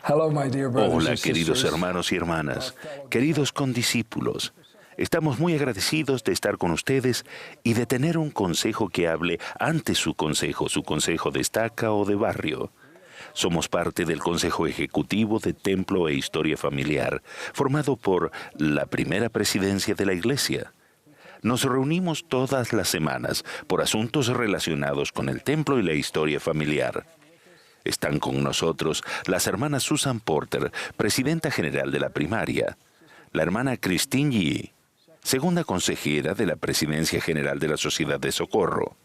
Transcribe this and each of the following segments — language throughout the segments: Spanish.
Hola, queridos hermanos y hermanas, queridos condiscípulos. Estamos muy agradecidos de estar con ustedes y de tener un consejo que hable ante su consejo de estaca o de barrio. Somos parte del Consejo Ejecutivo de Templo e Historia Familiar, formado por la primera presidencia de la Iglesia. Nos reunimos todas las semanas por asuntos relacionados con el templo y la historia familiar. Están con nosotros las hermanas Susan Porter, presidenta general de la primaria, la hermana Christine Yee, segunda consejera de la Presidencia General de la Sociedad de Socorro,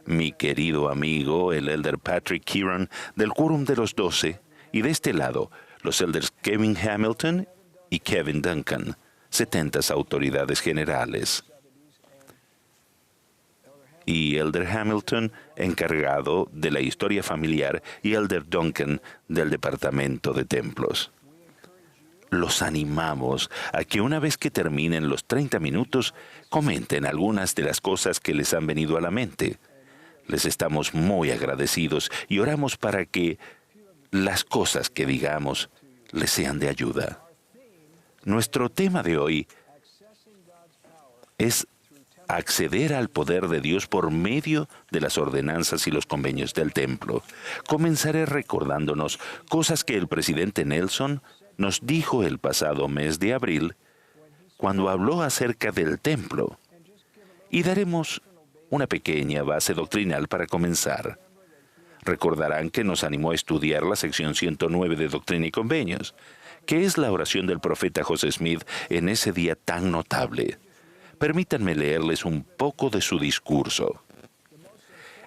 mi querido amigo, el elder Patrick Kieran, del Quórum de los 12, y de este lado, los elders Kevin Hamilton y Kevin Duncan, 70 autoridades generales. Y elder Hamilton, encargado de la historia familiar, y elder Duncan, del Departamento de Templos. Los animamos a que una vez que terminen los 30 minutos, comenten algunas de las cosas que les han venido a la mente. Les estamos muy agradecidos y oramos para que las cosas que digamos les sean de ayuda. Nuestro tema de hoy es acceder al poder de Dios por medio de las ordenanzas y los convenios del templo. Comenzaré recordándonos cosas que el presidente Nelson nos dijo el pasado mes de abril cuando habló acerca del templo. Y daremos una pequeña base doctrinal para comenzar. Recordarán que nos animó a estudiar la sección 109 de Doctrina y Convenios, que es la oración del profeta José Smith en ese día tan notable. Permítanme leerles un poco de su discurso.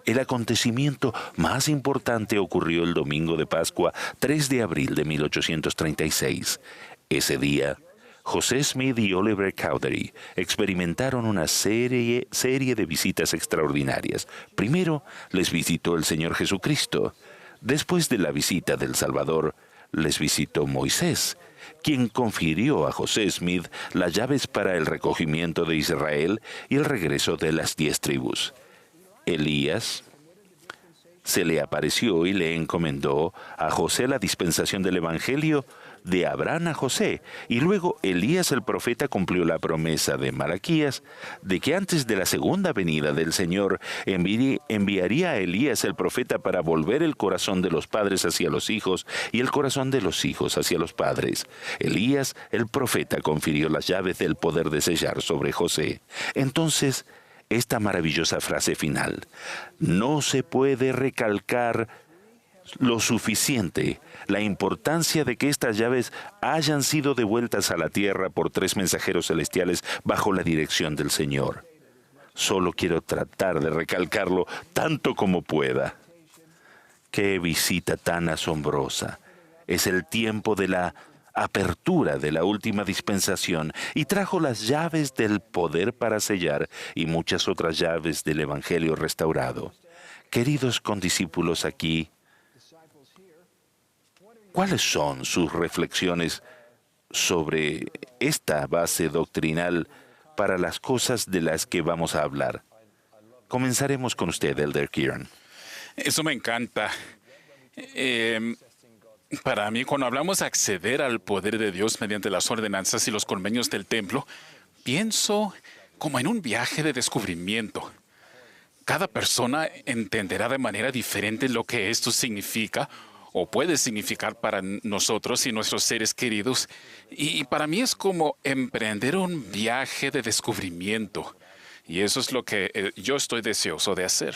El acontecimiento más importante ocurrió el domingo de Pascua, 3 de abril de 1836. Ese día, José Smith y Oliver Cowdery experimentaron una serie de visitas extraordinarias. Primero, les visitó el Señor Jesucristo. Después de la visita del Salvador, les visitó Moisés, quien confirió a José Smith las llaves para el recogimiento de Israel y el regreso de las 10 tribus. Elías se le apareció y le encomendó a José la dispensación del Evangelio de Abraham a José, y luego Elías el profeta cumplió la promesa de Malaquías de que antes de la segunda venida del Señor enviaría a Elías el profeta para volver el corazón de los padres hacia los hijos y el corazón de los hijos hacia los padres. Elías el profeta confirió las llaves del poder de sellar sobre José. Entonces, esta maravillosa frase final: no se puede recalcar lo suficiente la importancia de que estas llaves hayan sido devueltas a la tierra por 3 mensajeros celestiales bajo la dirección del Señor. Solo quiero tratar de recalcarlo tanto como pueda. ¡Qué visita tan asombrosa! Es el tiempo de la apertura de la última dispensación y trajo las llaves del poder para sellar y muchas otras llaves del Evangelio restaurado. Queridos condiscípulos aquí, ¿cuáles son sus reflexiones sobre esta base doctrinal para las cosas de las que vamos a hablar? Comenzaremos con usted, elder Kieran. Eso me encanta. Para mí, cuando hablamos de acceder al poder de Dios mediante las ordenanzas y los convenios del templo, pienso como en un viaje de descubrimiento. Cada persona entenderá de manera diferente lo que esto significa o puede significar para nosotros y nuestros seres queridos. Y para mí es como emprender un viaje de descubrimiento. Y eso es lo que yo estoy deseoso de hacer.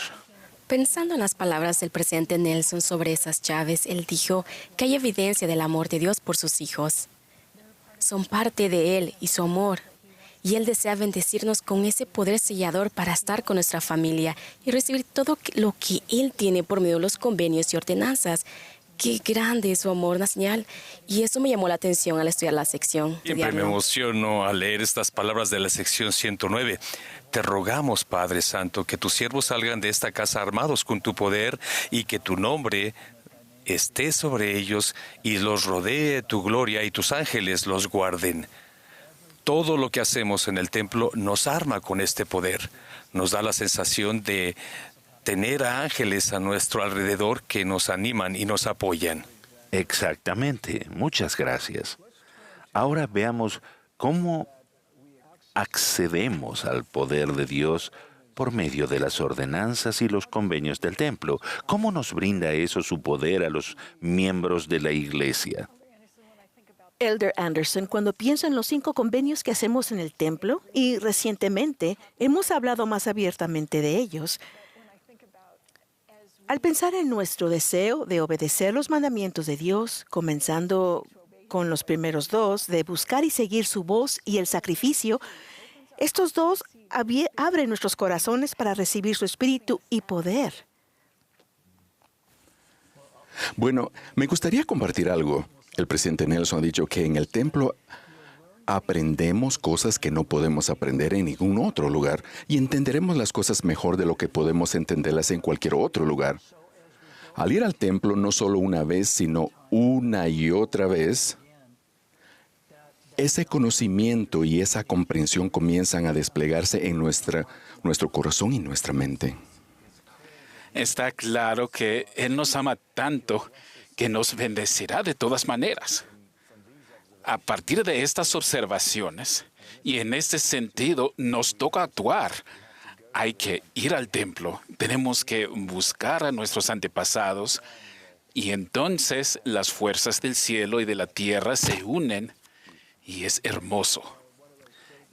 Pensando en las palabras del presidente Nelson sobre esas llaves, él dijo que hay evidencia del amor de Dios por sus hijos. Son parte de Él y su amor. Y Él desea bendecirnos con ese poder sellador para estar con nuestra familia y recibir todo lo que Él tiene por medio de los convenios y ordenanzas. ¡Qué grande es su amor, una señal! Y eso me llamó la atención al estudiar la sección. Siempre me emociono al leer estas palabras de la sección 109. Te rogamos, Padre Santo, que tus siervos salgan de esta casa armados con tu poder y que tu nombre esté sobre ellos y los rodee tu gloria y tus ángeles los guarden. Todo lo que hacemos en el templo nos arma con este poder. Nos da la sensación de tener a ángeles a nuestro alrededor que nos animan y nos apoyan. Exactamente. Muchas gracias. Ahora veamos cómo accedemos al poder de Dios por medio de las ordenanzas y los convenios del templo. ¿Cómo nos brinda eso su poder a los miembros de la iglesia? Elder Anderson, cuando pienso en los 5 convenios que hacemos en el templo, y recientemente hemos hablado más abiertamente de ellos, al pensar en nuestro deseo de obedecer los mandamientos de Dios, comenzando con los primeros 2, de buscar y seguir su voz y el sacrificio, estos 2 abren nuestros corazones para recibir su espíritu y poder. Bueno, me gustaría compartir algo. El presidente Nelson ha dicho que en el templo aprendemos cosas que no podemos aprender en ningún otro lugar y entenderemos las cosas mejor de lo que podemos entenderlas en cualquier otro lugar. Al ir al templo no solo una vez, sino una y otra vez, ese conocimiento y esa comprensión comienzan a desplegarse en nuestro corazón y nuestra mente. Está claro que Él nos ama tanto que nos bendecirá de todas maneras. A partir de estas observaciones, y en este sentido, nos toca actuar. Hay que ir al templo, tenemos que buscar a nuestros antepasados, y entonces las fuerzas del cielo y de la tierra se unen, y es hermoso.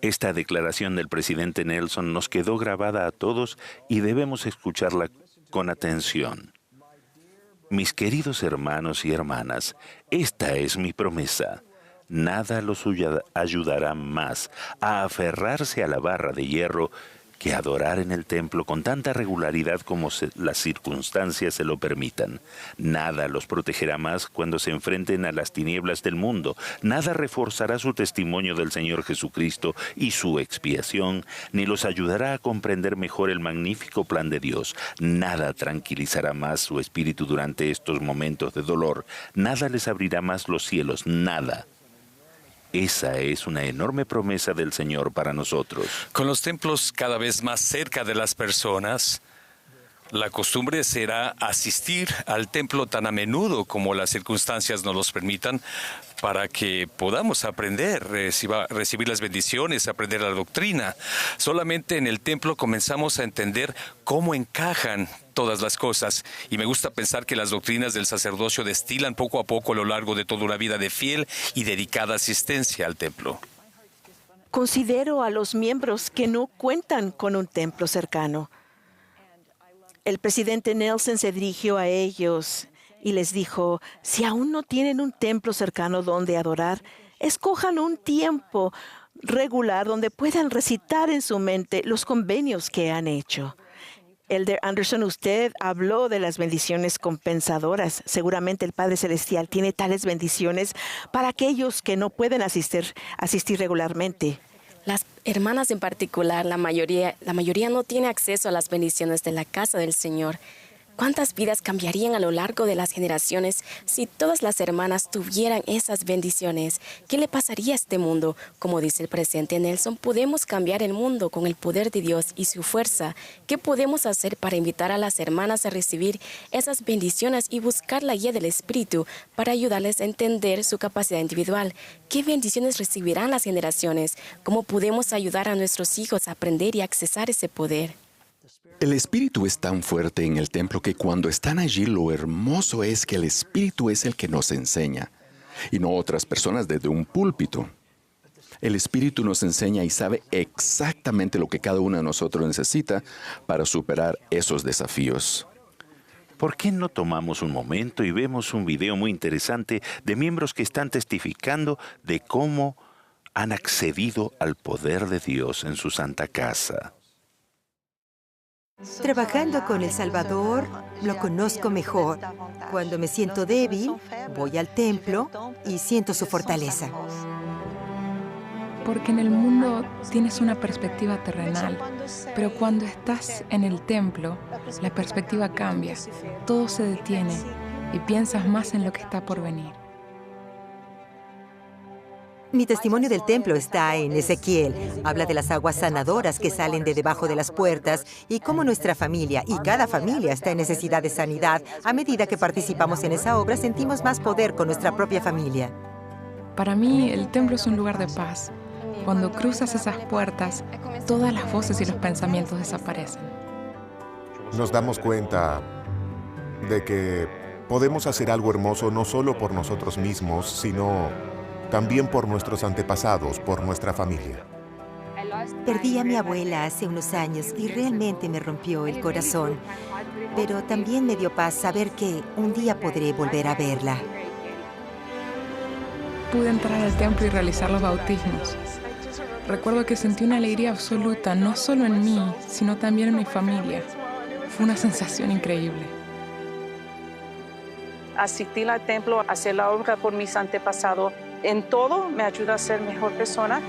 Esta declaración del presidente Nelson nos quedó grabada a todos y debemos escucharla con atención. Mis queridos hermanos y hermanas, esta es mi promesa. Nada los ayudará más a aferrarse a la barra de hierro que adorar en el templo con tanta regularidad como las circunstancias se lo permitan. Nada los protegerá más cuando se enfrenten a las tinieblas del mundo. Nada reforzará su testimonio del Señor Jesucristo y su expiación, ni los ayudará a comprender mejor el magnífico plan de Dios. Nada tranquilizará más su espíritu durante estos momentos de dolor. Nada les abrirá más los cielos. Nada. Esa es una enorme promesa del Señor para nosotros. Con los templos cada vez más cerca de las personas, la costumbre será asistir al templo tan a menudo como las circunstancias nos los permitan para que podamos aprender, recibir las bendiciones, aprender la doctrina. Solamente en el templo comenzamos a entender cómo encajan todas las cosas. Y me gusta pensar que las doctrinas del sacerdocio destilan poco a poco a lo largo de toda una vida de fiel y dedicada asistencia al templo. Considero a los miembros que no cuentan con un templo cercano. El presidente Nelson se dirigió a ellos y les dijo, si aún no tienen un templo cercano donde adorar, escojan un tiempo regular donde puedan recitar en su mente los convenios que han hecho. Elder Anderson, usted habló de las bendiciones compensadoras. Seguramente el Padre Celestial tiene tales bendiciones para aquellos que no pueden asistir regularmente. Las hermanas en particular, la mayoría no tiene acceso a las bendiciones de la casa del Señor. ¿Cuántas vidas cambiarían a lo largo de las generaciones si todas las hermanas tuvieran esas bendiciones? ¿Qué le pasaría a este mundo? Como dice el presidente Nelson, podemos cambiar el mundo con el poder de Dios y su fuerza. ¿Qué podemos hacer para invitar a las hermanas a recibir esas bendiciones y buscar la guía del Espíritu para ayudarles a entender su capacidad individual? ¿Qué bendiciones recibirán las generaciones? ¿Cómo podemos ayudar a nuestros hijos a aprender y accesar ese poder? El Espíritu es tan fuerte en el templo que cuando están allí lo hermoso es que el Espíritu es el que nos enseña y no otras personas desde un púlpito. El Espíritu nos enseña y sabe exactamente lo que cada uno de nosotros necesita para superar esos desafíos. ¿Por qué no tomamos un momento y vemos un video muy interesante de miembros que están testificando de cómo han accedido al poder de Dios en su santa casa? Trabajando con El Salvador, lo conozco mejor. Cuando me siento débil, voy al templo y siento su fortaleza. Porque en el mundo tienes una perspectiva terrenal, pero cuando estás en el templo, la perspectiva cambia, todo se detiene y piensas más en lo que está por venir. Mi testimonio del templo está en Ezequiel. Habla de las aguas sanadoras que salen de debajo de las puertas y cómo nuestra familia y cada familia está en necesidad de sanidad. A medida que participamos en esa obra, sentimos más poder con nuestra propia familia. Para mí, el templo es un lugar de paz. Cuando cruzas esas puertas, todas las voces y los pensamientos desaparecen. Nos damos cuenta de que podemos hacer algo hermoso no solo por nosotros mismos, sino también por nuestros antepasados, por nuestra familia. Perdí a mi abuela hace unos años y realmente me rompió el corazón. Pero también me dio paz saber que un día podré volver a verla. Pude entrar al templo y realizar los bautismos. Recuerdo que sentí una alegría absoluta, no solo en mí, sino también en mi familia. Fue una sensación increíble. Asistir al templo, hacer la obra por mis antepasados, en todo me ayuda a ser mejor persona.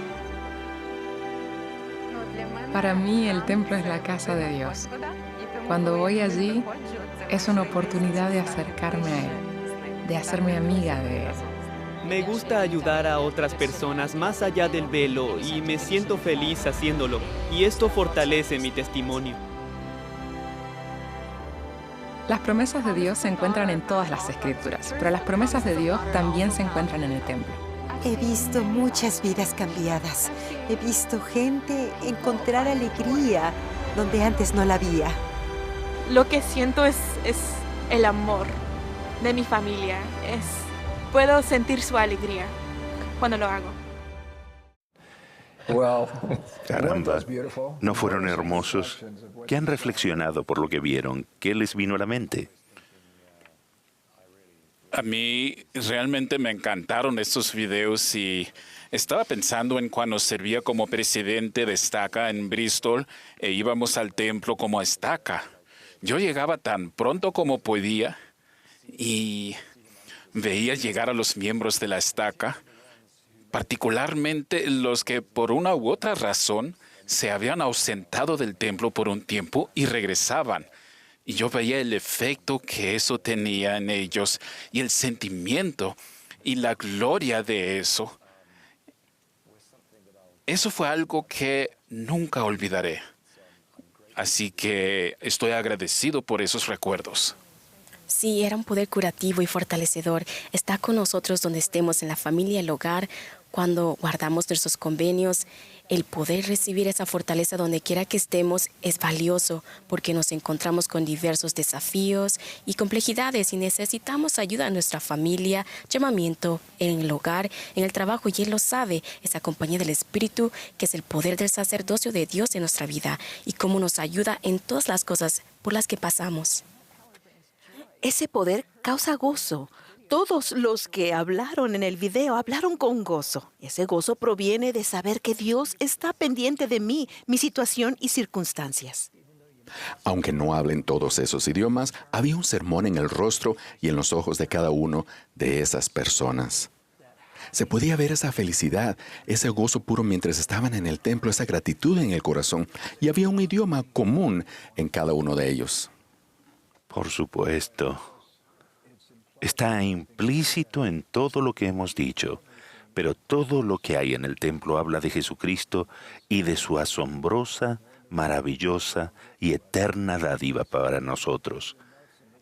Para mí, el templo es la casa de Dios. Cuando voy allí, es una oportunidad de acercarme a Él, de hacerme amiga de Él. Me gusta ayudar a otras personas más allá del velo y me siento feliz haciéndolo. Y esto fortalece mi testimonio. Las promesas de Dios se encuentran en todas las Escrituras, pero las promesas de Dios también se encuentran en el templo. He visto muchas vidas cambiadas. He visto gente encontrar alegría donde antes no la había. Lo que siento es el amor de mi familia. Puedo sentir su alegría cuando lo hago. Caramba, ¿no fueron hermosos? ¿Qué han reflexionado por lo que vieron? ¿Qué les vino a la mente? A mí realmente me encantaron estos videos y estaba pensando en cuando servía como presidente de Estaca en Bristol e íbamos al templo como Estaca. Yo llegaba tan pronto como podía y veía llegar a los miembros de la Estaca, particularmente los que por una u otra razón se habían ausentado del templo por un tiempo y regresaban. Y yo veía el efecto que eso tenía en ellos y el sentimiento y la gloria de eso. Eso fue algo que nunca olvidaré. Así que estoy agradecido por esos recuerdos. Sí, era un poder curativo y fortalecedor. Está con nosotros donde estemos, en la familia, el hogar, cuando guardamos nuestros convenios. El poder recibir esa fortaleza donde quiera que estemos es valioso porque nos encontramos con diversos desafíos y complejidades y necesitamos ayuda en nuestra familia, llamamiento, en el hogar, en el trabajo, y Él lo sabe, esa compañía del Espíritu que es el poder del sacerdocio de Dios en nuestra vida y cómo nos ayuda en todas las cosas por las que pasamos. Ese poder causa gozo. Todos los que hablaron en el video hablaron con gozo. Ese gozo proviene de saber que Dios está pendiente de mí, mi situación y circunstancias. Aunque no hablen todos esos idiomas, había un sermón en el rostro y en los ojos de cada uno de esas personas. Se podía ver esa felicidad, ese gozo puro mientras estaban en el templo, esa gratitud en el corazón, y había un idioma común en cada uno de ellos. Por supuesto. Está implícito en todo lo que hemos dicho, pero todo lo que hay en el templo habla de Jesucristo y de su asombrosa, maravillosa y eterna dádiva para nosotros.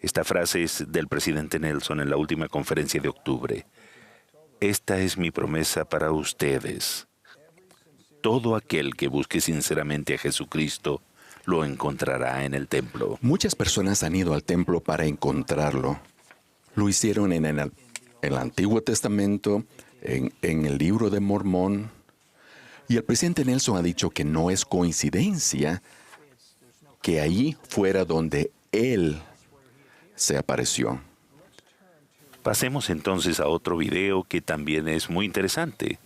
Esta frase es del presidente Nelson en la última conferencia de octubre. Esta es mi promesa para ustedes. Todo aquel que busque sinceramente a Jesucristo lo encontrará en el templo. Muchas personas han ido al templo para encontrarlo. Lo hicieron en el Antiguo Testamento, en el Libro de Mormón. Y el presidente Nelson ha dicho que no es coincidencia que allí fuera donde Él se apareció. Pasemos entonces a otro video que también es muy interesante.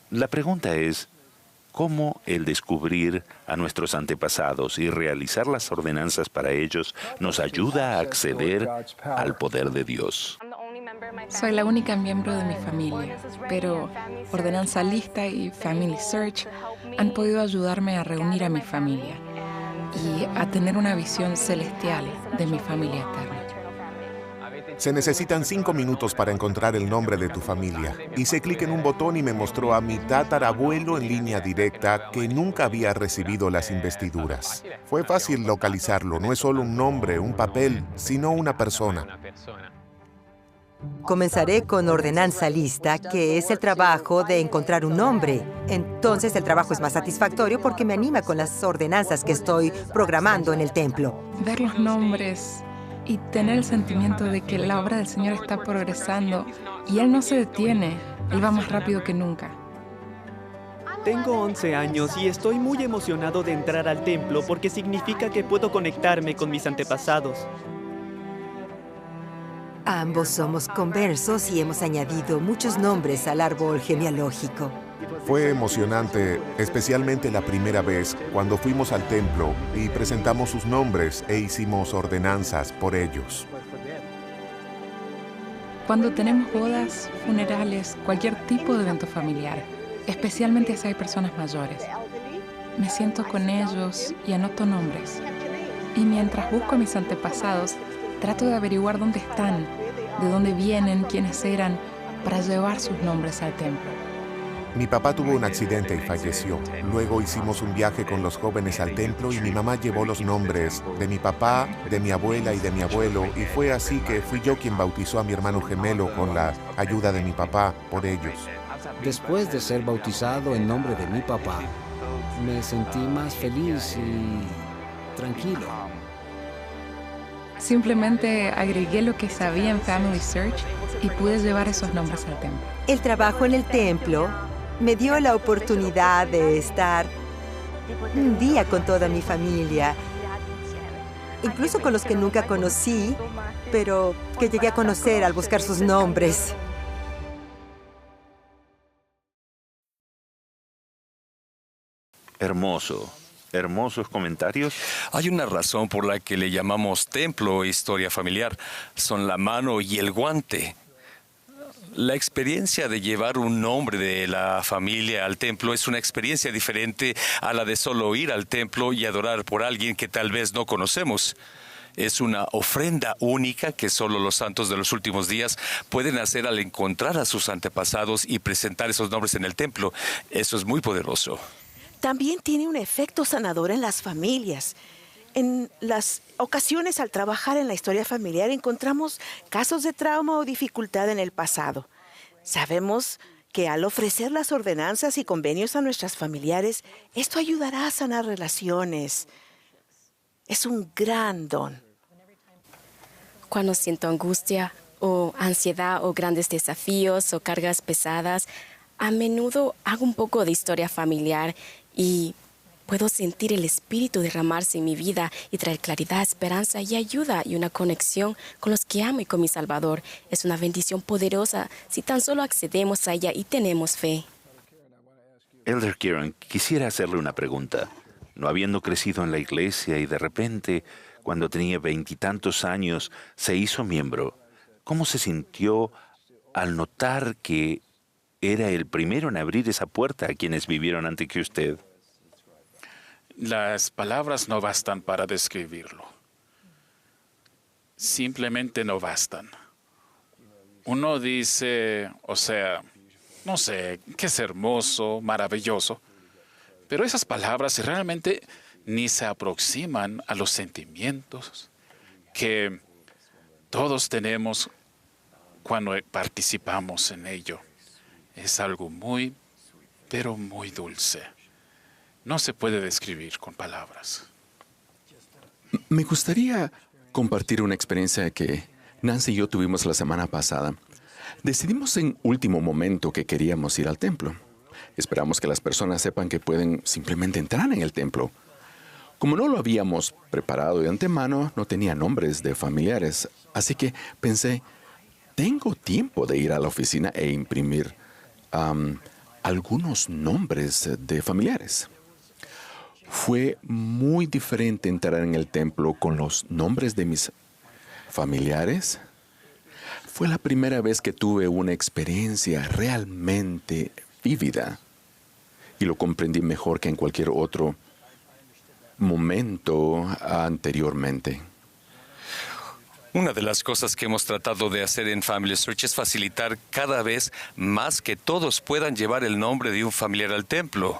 La pregunta es, ¿cómo el descubrir a nuestros antepasados y realizar las ordenanzas para ellos nos ayuda a acceder al poder de Dios? Soy la única miembro de mi familia, pero Ordenanza Lista y Family Search han podido ayudarme a reunir a mi familia y a tener una visión celestial de mi familia eterna. Se necesitan 5 minutos para encontrar el nombre de tu familia. Hice clic en un botón y me mostró a mi tatarabuelo en línea directa que nunca había recibido las investiduras. Fue fácil localizarlo. No es solo un nombre, un papel, sino una persona. Comenzaré con ordenanza lista, que es el trabajo de encontrar un nombre. Entonces el trabajo es más satisfactorio porque me anima con las ordenanzas que estoy programando en el templo. Ver los nombres y tener el sentimiento de que la obra del Señor está progresando y Él no se detiene. Él va más rápido que nunca. Tengo 11 años y estoy muy emocionado de entrar al templo porque significa que puedo conectarme con mis antepasados. Ambos somos conversos y hemos añadido muchos nombres al árbol genealógico. Fue emocionante, especialmente la primera vez cuando fuimos al templo y presentamos sus nombres e hicimos ordenanzas por ellos. Cuando tenemos bodas, funerales, cualquier tipo de evento familiar, especialmente si hay personas mayores, me siento con ellos y anoto nombres. Y mientras busco a mis antepasados, trato de averiguar dónde están, de dónde vienen, quiénes eran, para llevar sus nombres al templo. Mi papá tuvo un accidente y falleció. Luego hicimos un viaje con los jóvenes al templo y mi mamá llevó los nombres de mi papá, de mi abuela y de mi abuelo. Y fue así que fui yo quien bautizó a mi hermano gemelo con la ayuda de mi papá por ellos. Después de ser bautizado en nombre de mi papá, me sentí más feliz y tranquilo. Simplemente agregué lo que sabía en Family Search y pude llevar esos nombres al templo. El trabajo en el templo me dio la oportunidad de estar un día con toda mi familia, incluso con los que nunca conocí, pero que llegué a conocer al buscar sus nombres. Hermoso. Hermosos comentarios. Hay una razón por la que le llamamos templo historia familiar. Son la mano y el guante. La experiencia de llevar un nombre de la familia al templo es una experiencia diferente a la de solo ir al templo y adorar por alguien que tal vez no conocemos. Es una ofrenda única que solo los santos de los últimos días pueden hacer al encontrar a sus antepasados y presentar esos nombres en el templo. Eso es muy poderoso. También tiene un efecto sanador en las familias. En las ocasiones al trabajar en la historia familiar encontramos casos de trauma o dificultad en el pasado. Sabemos que al ofrecer las ordenanzas y convenios a nuestras familiares, esto ayudará a sanar relaciones. Es un gran don. Cuando siento angustia o ansiedad o grandes desafíos o cargas pesadas, a menudo hago un poco de historia familiar y puedo sentir el Espíritu derramarse en mi vida y traer claridad, esperanza y ayuda y una conexión con los que amo y con mi Salvador. Es una bendición poderosa si tan solo accedemos a ella y tenemos fe. Elder Kieran, quisiera hacerle una pregunta. No habiendo crecido en la iglesia y de repente, cuando tenía 20 y tantos años, se hizo miembro, ¿cómo se sintió al notar que era el primero en abrir esa puerta a quienes vivieron antes que usted? Las palabras no bastan para describirlo. Simplemente no bastan. Uno dice, no sé, que es hermoso, maravilloso, pero esas palabras realmente ni se aproximan a los sentimientos que todos tenemos cuando participamos en ello. Es algo muy, pero muy dulce. No se puede describir con palabras. Me gustaría compartir una experiencia que Nancy y yo tuvimos la semana pasada. Decidimos en último momento que queríamos ir al templo. Esperamos que las personas sepan que pueden simplemente entrar en el templo. Como no lo habíamos preparado de antemano, no tenía nombres de familiares. Así que pensé, tengo tiempo de ir a la oficina e imprimir algunos nombres de familiares. Fue muy diferente entrar en el templo con los nombres de mis familiares. Fue la primera vez que tuve una experiencia realmente vívida y lo comprendí mejor que en cualquier otro momento anteriormente. Una de las cosas que hemos tratado de hacer en Family Search es facilitar cada vez más que todos puedan llevar el nombre de un familiar al templo.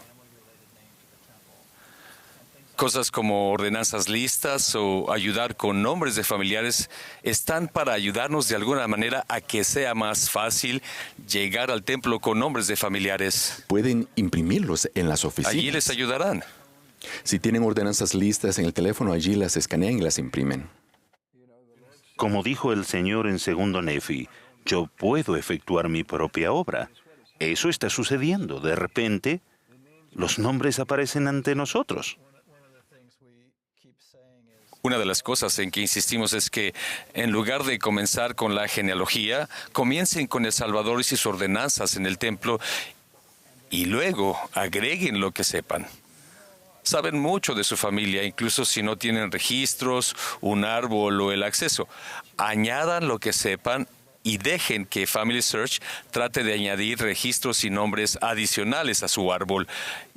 Cosas como ordenanzas listas o ayudar con nombres de familiares están para ayudarnos de alguna manera a que sea más fácil llegar al templo con nombres de familiares. Pueden imprimirlos en las oficinas. Allí les ayudarán. Si tienen ordenanzas listas en el teléfono, allí las escanean y las imprimen. Como dijo el Señor en 2 Nefi, yo puedo efectuar mi propia obra. Eso está sucediendo. De repente, los nombres aparecen ante nosotros. Una de las cosas en que insistimos es que, en lugar de comenzar con la genealogía, comiencen con el Salvador y sus ordenanzas en el templo y luego agreguen lo que sepan. Saben mucho de su familia, incluso si no tienen registros, un árbol o el acceso. Añadan lo que sepan y dejen que Family Search trate de añadir registros y nombres adicionales a su árbol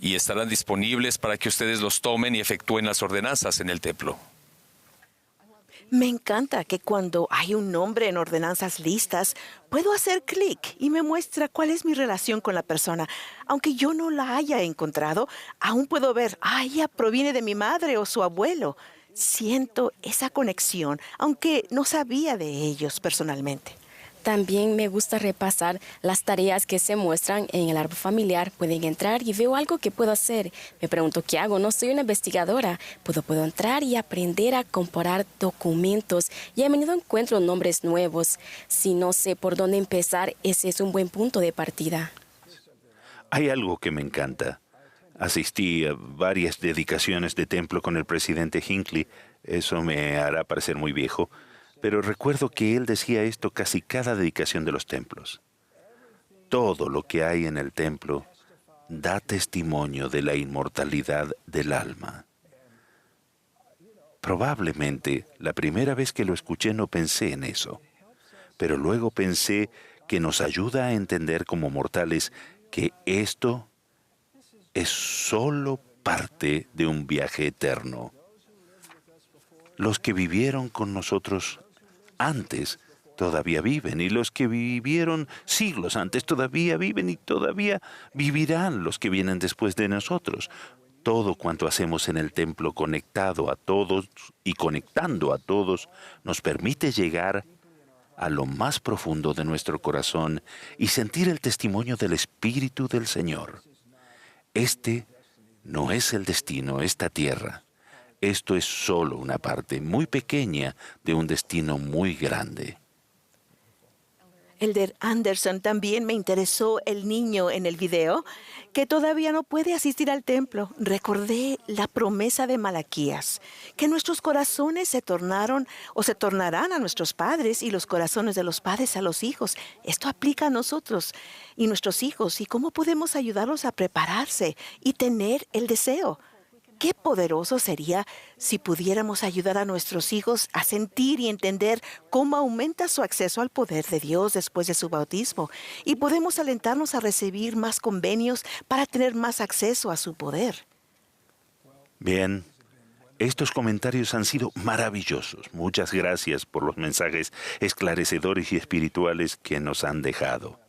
y estarán disponibles para que ustedes los tomen y efectúen las ordenanzas en el templo. Me encanta que cuando hay un nombre en ordenanzas listas, puedo hacer clic y me muestra cuál es mi relación con la persona. Aunque yo no la haya encontrado, aún puedo ver, ella proviene de mi madre o su abuelo. Siento esa conexión, aunque no sabía de ellos personalmente. También me gusta repasar las tareas que se muestran en el árbol familiar. Pueden entrar y veo algo que puedo hacer. Me pregunto, ¿qué hago? No soy una investigadora. Puedo entrar y aprender a comparar documentos y a menudo encuentro nombres nuevos. Si no sé por dónde empezar, ese es un buen punto de partida. Hay algo que me encanta. Asistí a varias dedicaciones de templo con el presidente Hinckley. Eso me hará parecer muy viejo. Pero recuerdo que él decía esto casi cada dedicación de los templos. Todo lo que hay en el templo da testimonio de la inmortalidad del alma. Probablemente la primera vez que lo escuché no pensé en eso, pero luego pensé que nos ayuda a entender como mortales que esto es solo parte de un viaje eterno. Los que vivieron con nosotros antes todavía viven, y los que vivieron siglos antes todavía viven y todavía vivirán los que vienen después de nosotros. Todo cuanto hacemos en el templo conectado a todos y conectando a todos nos permite llegar a lo más profundo de nuestro corazón y sentir el testimonio del Espíritu del Señor. Este no es el destino, esta tierra. Esto es solo una parte muy pequeña de un destino muy grande. Elder Anderson, también me interesó el niño en el video que todavía no puede asistir al templo. Recordé la promesa de Malaquías, que nuestros corazones se tornarán a nuestros padres y los corazones de los padres a los hijos. Esto aplica a nosotros y nuestros hijos, y cómo podemos ayudarlos a prepararse y tener el deseo. Qué poderoso sería si pudiéramos ayudar a nuestros hijos a sentir y entender cómo aumenta su acceso al poder de Dios después de su bautismo, y podemos alentarnos a recibir más convenios para tener más acceso a su poder. Bien, estos comentarios han sido maravillosos. Muchas gracias por los mensajes esclarecedores y espirituales que nos han dejado.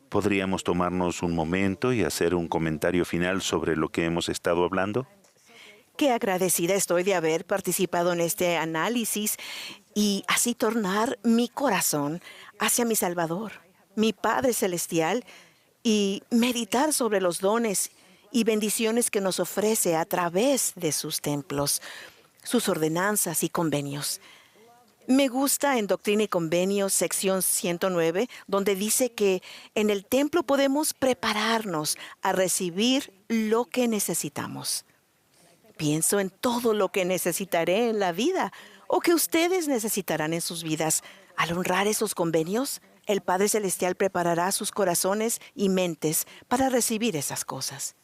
¿Podríamos tomarnos un momento y hacer un comentario final sobre lo que hemos estado hablando? Qué agradecida estoy de haber participado en este análisis y así tornar mi corazón hacia mi Salvador, mi Padre Celestial, y meditar sobre los dones y bendiciones que nos ofrece a través de sus templos, sus ordenanzas y convenios. Me gusta en Doctrina y Convenios, sección 109, donde dice que en el templo podemos prepararnos a recibir lo que necesitamos. Pienso en todo lo que necesitaré en la vida o que ustedes necesitarán en sus vidas. Al honrar esos convenios, el Padre Celestial preparará sus corazones y mentes para recibir esas cosas.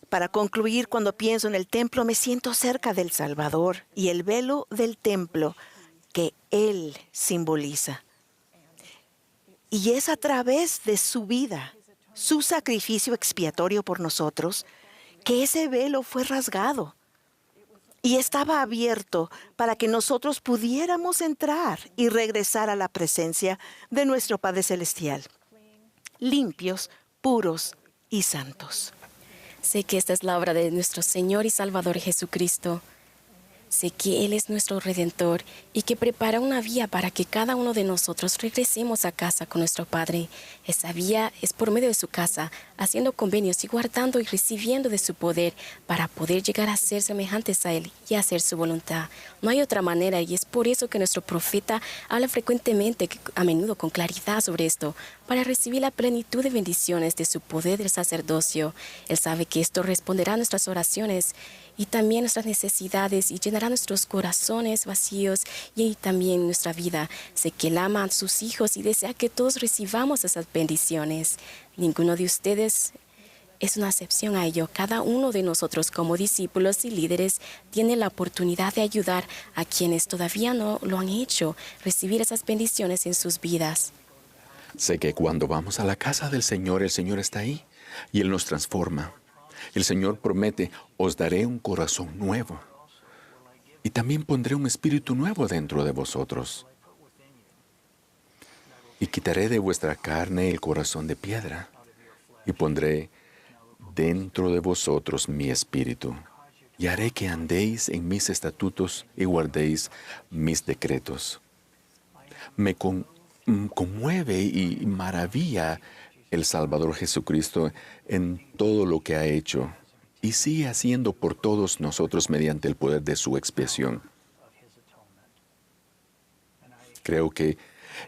Para concluir, cuando pienso en el templo, me siento cerca del Salvador y el velo del templo que Él simboliza. Y es a través de su vida, su sacrificio expiatorio por nosotros, que ese velo fue rasgado. y estaba abierto para que nosotros pudiéramos entrar y regresar a la presencia de nuestro Padre Celestial, limpios, puros y santos. Sé que esta es la obra de nuestro Señor y Salvador Jesucristo. Sé que Él es nuestro Redentor y que prepara una vía para que cada uno de nosotros regresemos a casa con nuestro Padre. Esa vía es por medio de su casa, haciendo convenios y guardando y recibiendo de su poder para poder llegar a ser semejantes a Él y hacer su voluntad. No hay otra manera y es por eso que nuestro profeta habla frecuentemente, a menudo con claridad sobre esto, para recibir la plenitud de bendiciones de su poder del sacerdocio. Él sabe que esto responderá a nuestras oraciones y también nuestras necesidades y llenará nuestros corazones vacíos y también nuestra vida. Sé que Él ama a sus hijos y desea que todos recibamos esas bendiciones. Ninguno de ustedes es una excepción a ello. Cada uno de nosotros como discípulos y líderes tiene la oportunidad de ayudar a quienes todavía no lo han hecho, recibir esas bendiciones en sus vidas. Sé que cuando vamos a la casa del Señor, el Señor está ahí y Él nos transforma. El Señor promete, os daré un corazón nuevo y también pondré un espíritu nuevo dentro de vosotros. Y quitaré de vuestra carne el corazón de piedra y pondré dentro de vosotros mi espíritu. Y haré que andéis en mis estatutos y guardéis mis decretos. Me conmueve y maravilla el Salvador Jesucristo en todo lo que ha hecho y sigue haciendo por todos nosotros mediante el poder de su expiación. Creo que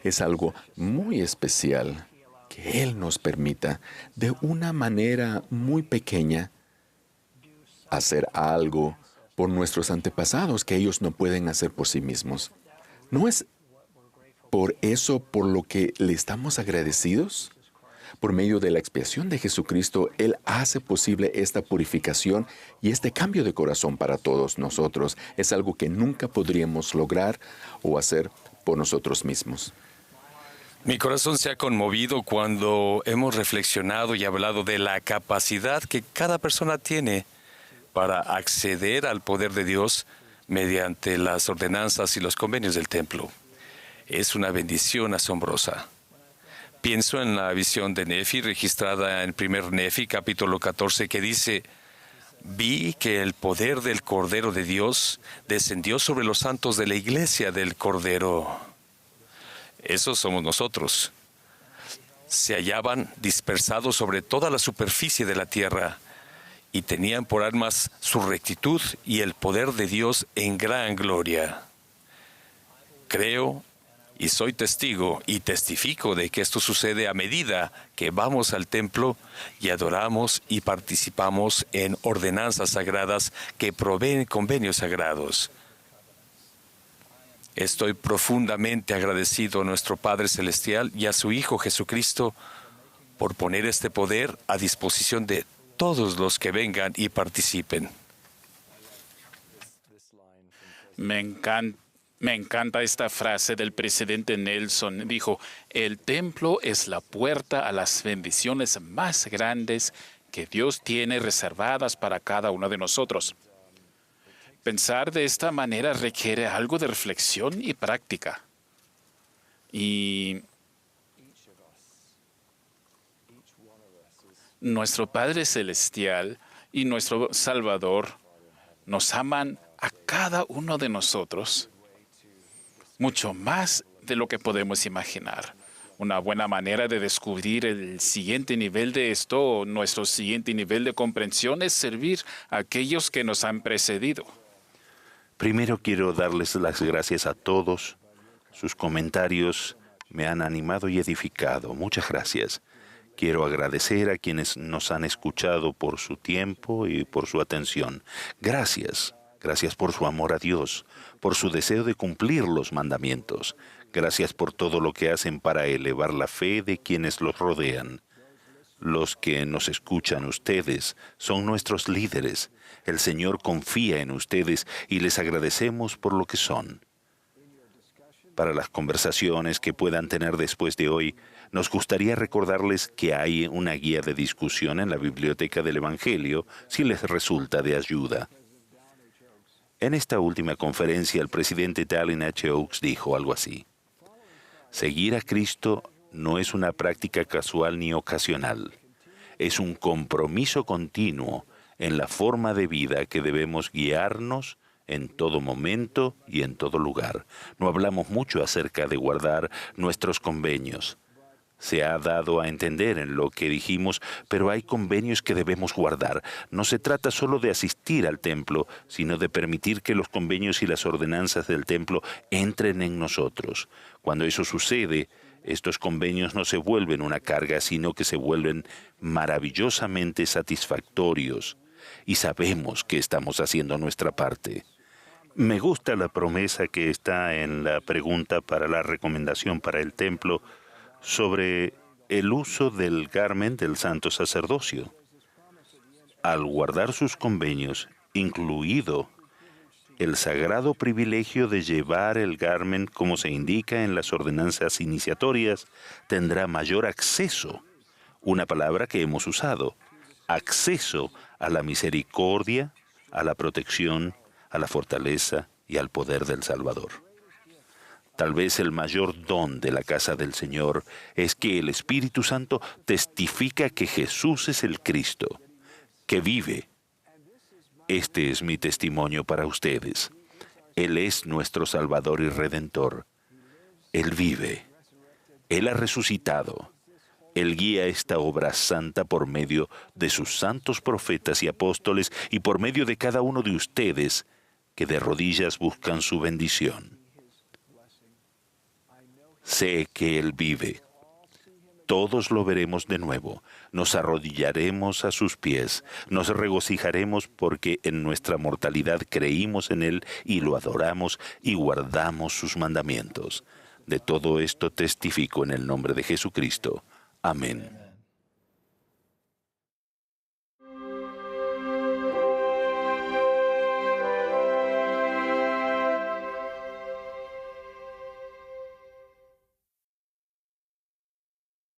es algo muy especial que Él nos permita, de una manera muy pequeña, hacer algo por nuestros antepasados que ellos no pueden hacer por sí mismos. ¿No es por eso por lo que le estamos agradecidos? Por medio de la expiación de Jesucristo, Él hace posible esta purificación y este cambio de corazón para todos nosotros. Es algo que nunca podríamos lograr o hacer por nosotros mismos. Mi corazón se ha conmovido cuando hemos reflexionado y hablado de la capacidad que cada persona tiene para acceder al poder de Dios mediante las ordenanzas y los convenios del templo. Es una bendición asombrosa. Pienso en la visión de Nefi registrada en 1 Nefi, capítulo 14, que dice: vi que el poder del Cordero de Dios descendió sobre los santos de la iglesia del Cordero. Esos somos nosotros. Se hallaban dispersados sobre toda la superficie de la tierra y tenían por armas su rectitud y el poder de Dios en gran gloria. Creo y soy testigo y testifico de que esto sucede a medida que vamos al templo y adoramos y participamos en ordenanzas sagradas que proveen convenios sagrados. Estoy profundamente agradecido a nuestro Padre Celestial y a su Hijo Jesucristo por poner este poder a disposición de todos los que vengan y participen. Me encanta esta frase del presidente Nelson. Dijo: el templo es la puerta a las bendiciones más grandes que Dios tiene reservadas para cada uno de nosotros. Pensar de esta manera requiere algo de reflexión y práctica. Y nuestro Padre Celestial y nuestro Salvador nos aman a cada uno de nosotros mucho más de lo que podemos imaginar. Una buena manera de descubrir el siguiente nivel de esto, nuestro siguiente nivel de comprensión, es servir a aquellos que nos han precedido. Primero quiero darles las gracias a todos. Sus comentarios me han animado y edificado. Muchas gracias. Quiero agradecer a quienes nos han escuchado por su tiempo y por su atención. Gracias. Gracias por su amor a Dios, por su deseo de cumplir los mandamientos. Gracias por todo lo que hacen para elevar la fe de quienes los rodean. Los que nos escuchan, ustedes, son nuestros líderes. El Señor confía en ustedes y les agradecemos por lo que son. Para las conversaciones que puedan tener después de hoy, nos gustaría recordarles que hay una guía de discusión en la biblioteca del Evangelio si les resulta de ayuda. En esta última conferencia, el presidente Dallin H. Oaks dijo algo así: seguir a Cristo no es una práctica casual ni ocasional. Es un compromiso continuo en la forma de vida que debemos guiarnos en todo momento y en todo lugar. No hablamos mucho acerca de guardar nuestros convenios. Se ha dado a entender en lo que dijimos, pero hay convenios que debemos guardar. No se trata solo de asistir al templo, sino de permitir que los convenios y las ordenanzas del templo entren en nosotros. Cuando eso sucede, estos convenios no se vuelven una carga, sino que se vuelven maravillosamente satisfactorios. Y sabemos que estamos haciendo nuestra parte. Me gusta la promesa que está en la pregunta para la recomendación para el templo sobre el uso del garment del santo sacerdocio. Al guardar sus convenios, incluido el sagrado privilegio de llevar el garment como se indica en las ordenanzas iniciatorias, tendrá mayor acceso, una palabra que hemos usado, acceso a la misericordia, a la protección, a la fortaleza y al poder del Salvador. Tal vez el mayor don de la casa del Señor es que el Espíritu Santo testifica que Jesús es el Cristo, que vive. Este es mi testimonio para ustedes. Él es nuestro Salvador y Redentor. Él vive. Él ha resucitado. Él guía esta obra santa por medio de sus santos profetas y apóstoles y por medio de cada uno de ustedes que de rodillas buscan su bendición. Sé que Él vive. Todos lo veremos de nuevo. Nos arrodillaremos a sus pies. Nos regocijaremos porque en nuestra mortalidad creímos en Él y lo adoramos y guardamos sus mandamientos. De todo esto testifico en el nombre de Jesucristo. Amén.